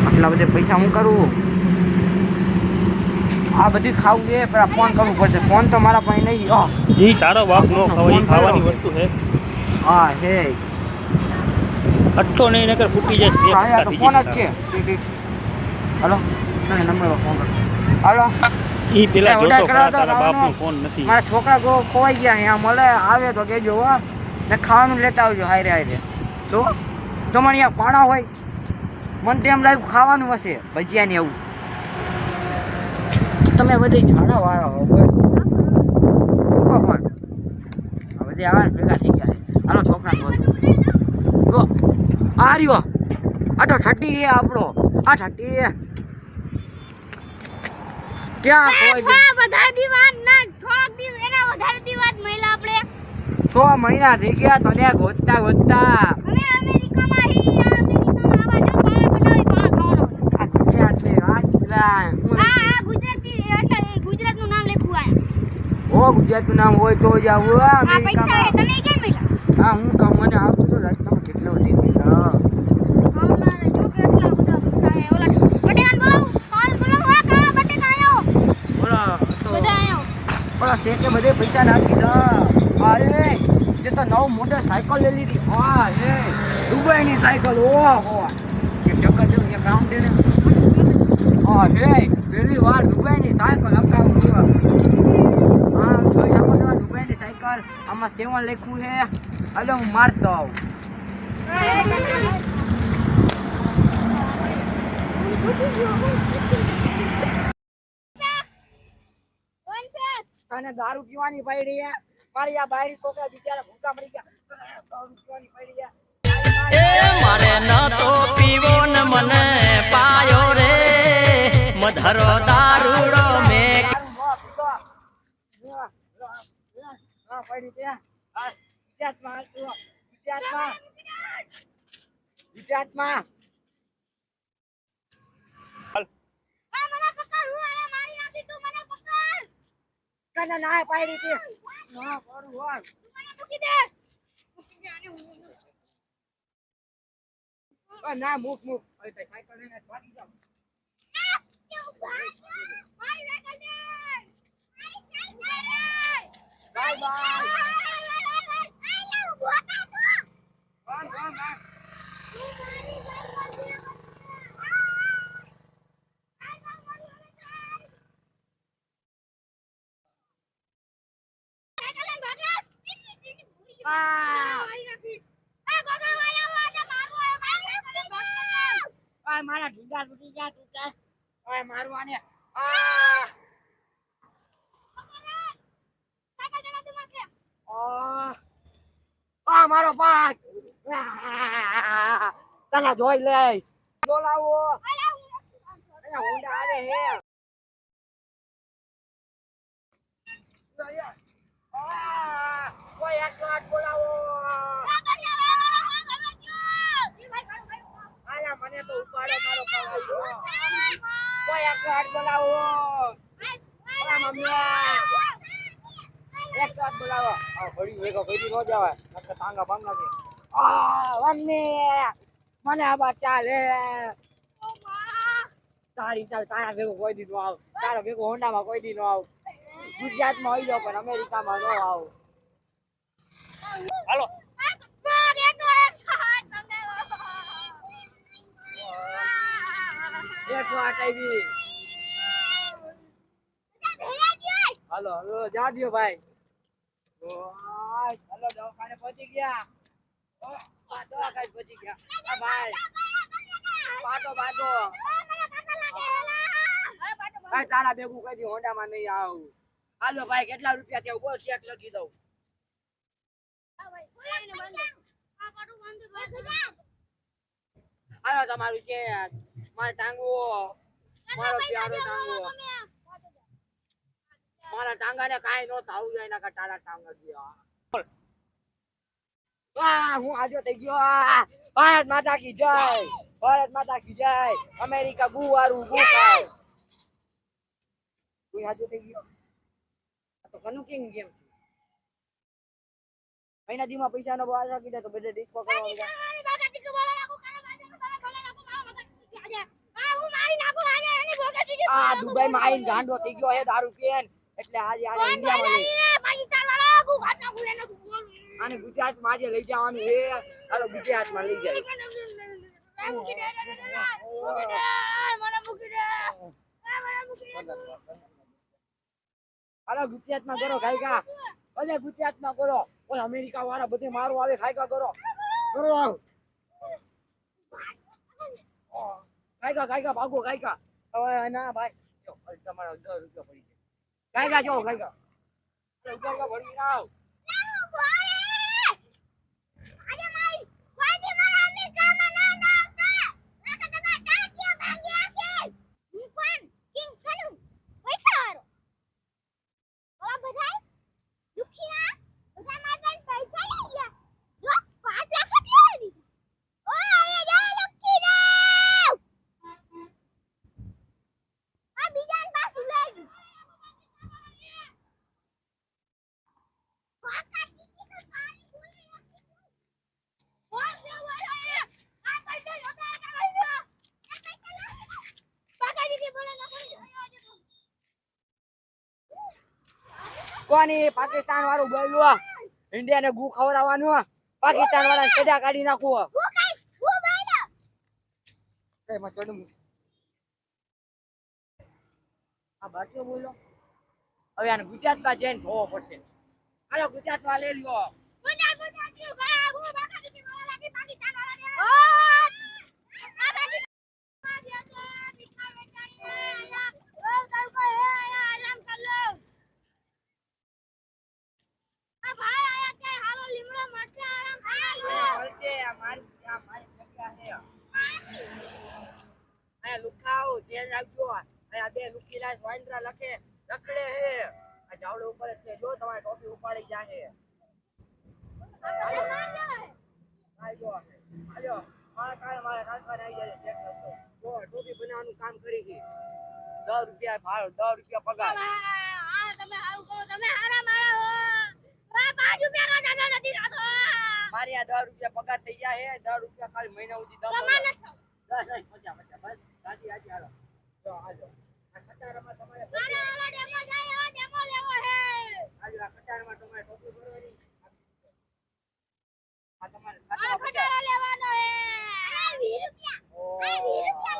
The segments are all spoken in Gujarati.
આટલા બધા પૈસા હું કરું? આ બધી ખાવું છે પણ ફોન કરવું પડશે. ફોન તો મારા પાસે નહીં. ઈ તારો બાપ નો ખવાય, ખાવાની વસ્તુ છે. હા હે અટ્ટો નહીં નકર ફૂટી જાય. હા તો ફોન જ છે. હાલો નંબર પર ફોન કરો. હાલો ઈ પેલા જોતો ખરા તો તારા બાપ નો ફોન નથી. મારા છોકરા ખોવાઈ ગયા અહીંયા મળે આવે તો કેજો હો ને ખાવાનું લેતા આવજો. હારે હારે શું તમારે અહીંયા પાણા હોય? મને તો એમ લાગ્યું ખાવાનું હશે ભજીયા ને એવું. તમે બધી ઝાડા વાળા હો બસ મૂકો પણ બધી આવા ભેગા થઈ ગયા છે. હાલો છોકરા ગો આ રહ્યો આ તો ઠટ્ટી છે આપણો. આ ઠટ્ટી ક્યાં વધારે દીવાન ના થોડોક દી એના વધારે દીવાન મહિલા આપણે 6 મહિના થઈ ગયા તો ત્યાં ગોતતા ગોતતા અમે અમેરિકામાં આવા જો પાણા બનાવી પાણા ખાવાનો. આ ગુજરાત છે આ ચીલા આ ગુજરાતી એટલે ગુજરાતનું નામ લખવું આયા. ઓ ગુજરાતનું નામ હોય તો જ આવું આ પૈસા હે તને કેમ મળ્યા? હા હું કહું મને આવતું તો રસ્તામાં કેટલો વધી ગયો. અમારે જો કેટલા બધા પૈસા હે. ઓલા બટેકાન બોલાવું કાલ બોલાવું આ કાળા બટેકા આયો. બોલો તો બધા આયો. બોલો શેકે બધે પૈસા નાખી દા. અરે જે તો નવ મોટર સાયકલ લઈ લીધી. હા એ દુબઈની સાયકલ. ઓહો એક જગ્યા દેવું એક રાઉન્ડ દે ને. હા હે પહેલી વાર દુબઈની સાયકલ હકાવું છું. હા જોઈ શકો છો દુબઈની સાયકલ. આમાં 7 લખ્યું છે. હાલો હું મારતો આવું. અને દારૂ પીવાની પડી છે. મારી આ બાયરી છોકરા બિચારા ભૂખા મરી ગયા. દારૂ પીવાની પડી છે. એ મારે ન તો પીવો ને મને પાયો રે મધરો દારૂડો મે ગુજરાતમાં કને ના પાડી હતી. ના પડું હોય મૂકી દે. ના મૂક મૂક. હવે તો સાયકલ લઈને ભાગી જાવ. Bye bye. મારા ઢીંગા તૂટી ગયા. તું કે હવે મારવા ને મારો પાક તને જોઈ લઈશ. બોલાવો હોન્ડા આવે હે. કોઈ 108 બોલાવો. મને તો ઉપાડો મારો પાક. કોઈ 108 બોલાવો. મમ્મી 108 બોલાવો. આ ઘડી વેગો ઘડી નો જવાય નકર તાંગા ભાંગા દે. મમ્મી મને આબા ચાલે. તારી ચાલ તારા ભેગો કોઈ દી નો આવ. તારા ભેગો હોન્ડામાં કોઈ દી નો આવ. ગુજરાતમાં આવી જાવ પણ અમેરિકામાં નો આવ. હાલો હાલો હાલો જા દિયો ભાઈ. હાલો દવાખાને પહોંચી ગયા. દવાખાને પહોંચી ગયા. હા ભાઈ પાટો પાટો. ભાઈ તારા ભેગું કઈ દી હોન્ડામાં નહીં આવું. હાલો ભાઈ કેટલા રૂપિયા થયા બોલ ચેક લખી દઉં. હાલો તમારું ચેક. મારે ટાંગવો મારો પ્યારો ટાંગવો. મારા ટાંગા ને કાઈ નો થાવું જોઈએ ના તારા ટાંગા ગયા. હું આજો થઈ ગયો. ભારત માતા કી જય. ભારત માતા કી જય. અમેરિકા ગુવારું ગુ ખાય. કોઈ આજો થઈ ગયો. આ તો કનું કિંગ ગેમ. મહિના દીમાં પૈસા નો આશા કીધા તો બધે ડિસ્કો કરવા. આ દુબઈમાં આવીને ગાંડો થઈ ગયો હે દારૂ પીને એટલે આજે ઇન્ડિયામાં લઈ આને ગુજરાતમાં આજે લઈ જવાનું હે હાલો ગુજરાતમાં લઈ જાય હાલો ગુજરાતમાં કરો ખાઈકા અરે ગુજરાતમાં કરો ઓલ અમેરિકા વાળા બધે મારું આવે ખાઈકા કરો ખાઈકા ભાગો ખાઈકા હવે ના ભાઈ જો તમારા 10 રૂપિયા પડી જાય ખાઈકા જો ખાઈકા 10 રૂપિયા પડી ના કોની પાકિસ્તાન વાળું બોલ્યું ઇન્ડિયા ને ગુ ખવડાવવાનું પાકિસ્તાન વાળા કેડા કાઢી નાખવું આ બાકી બોલો હવે આને ગુજરાતમાં જઈને જોવો પડશે હાલો ગુજરાતમાં લઈ લ્યો બનાવવાનું કામ કરી છે 10 રૂપિયા ભાવ 10 રૂપિયા પગાર તમે હારું કરો તમે હારા મારા હો 5 રૂપિયા ના નથી રાખો મારી આ 10 રૂપિયા પગાર થઈ જાય હે 10 રૂપિયા ખાલી મહિના સુધી દમ તમારે ન બસ ગાડી આજી હાલો જો હાલો આ ખટારામાં તમારે મારે ઓલા ડેમો જાય ડેમો લેવો હે હાલો આ ખટારામાં તમારે ટોપી ભરવાની આ તમારે ખટારા લેવાનો હે 20 રૂપિયા 20 રૂપિયા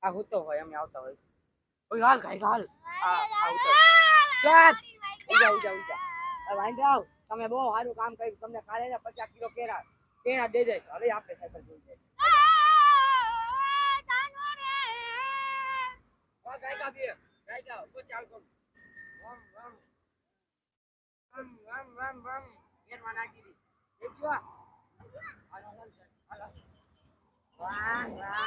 આ હોતો હોય અમે આવતા હોય ઓય હાલ ખાઈ હાલ આવતો ચાલ ઉજા વાંઈ જાવ તમે બહુ સારું કામ કર્યું તમને કાલે 50 કિલો કેળા દે દે હવે આપણે સાયકલ જોઈ જાય ગાયકા બે ગાયકા ઓ ચાલ કર વમ એર માં નાખી દી દેખજો હાલો વાહ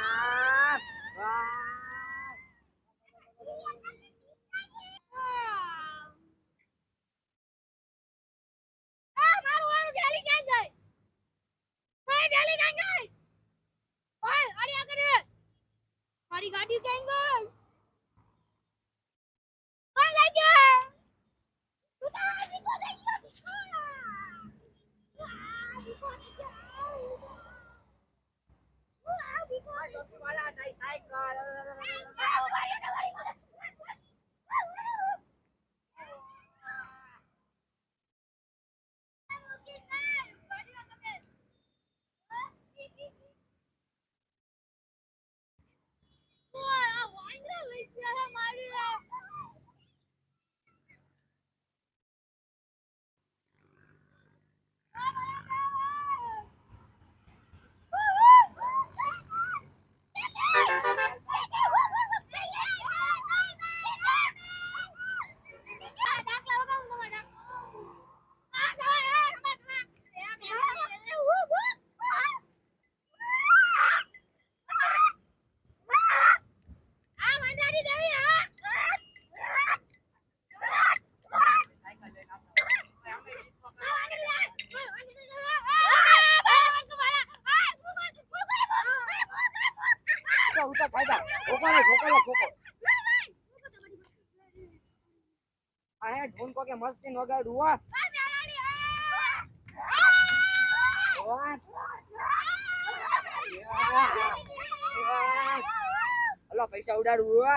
મારી ગાડી ક્યાં ગઈ કોણ લઈ ગયો તું તો આવી કો લઈ ગયો વાલા તાઈ સાયકલ લઈ ગયા મારી કાકા ઠોકો. આ હે ઢોન કો કે મસ્તી વગાડું હો. હલો પૈસા ઉડાડું હો.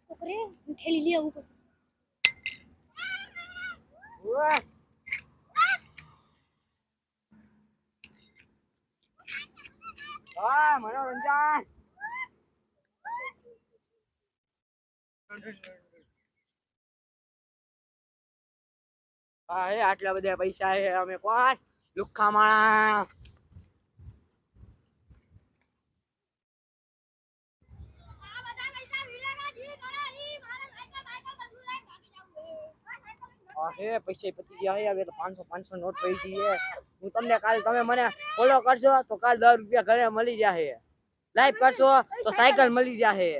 છોકરે ઠેલી લે ઉપર હા મનોરંજન. હા હે આટલા બધા પૈસા હે અમે કોણ લુખ્ખા માણા. આ બધા પૈસા વિલાના જી કરે ઈ મારે સાયકલ બધું લઈને ભાગી જાવું હા હે પૈસા પતી ગયા હે હવે તો 500 નોટ પડી ગઈ હે. હું તમને કાલ તમે મને ફોલો કરશો તો કાલ 10 રૂપિયા ઘરે મળી જાહે. લાઈક કરશો તો સાયકલ મળી જાહે.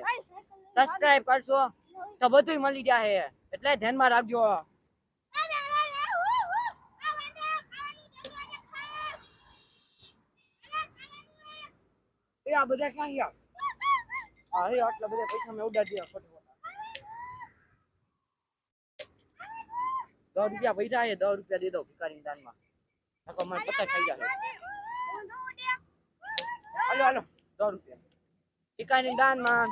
સબસ્ક્રાઇબ કરશો તો બધું મળી જાહે એટલે ધ્યાનમાં રાખજો. એ આ બધા ક્યાં ગયા? હા હે આટલા બધા પૈસા મેં ઉડાડી દીધા ખોટા. 10 રૂપિયા પૈસા હે 10 રૂપિયા દે દો ભિખારી દાનમાં. નકો મને પતા ખાઈ જાય. હાલો 10 રૂપિયા ભિખારી દાનમાં.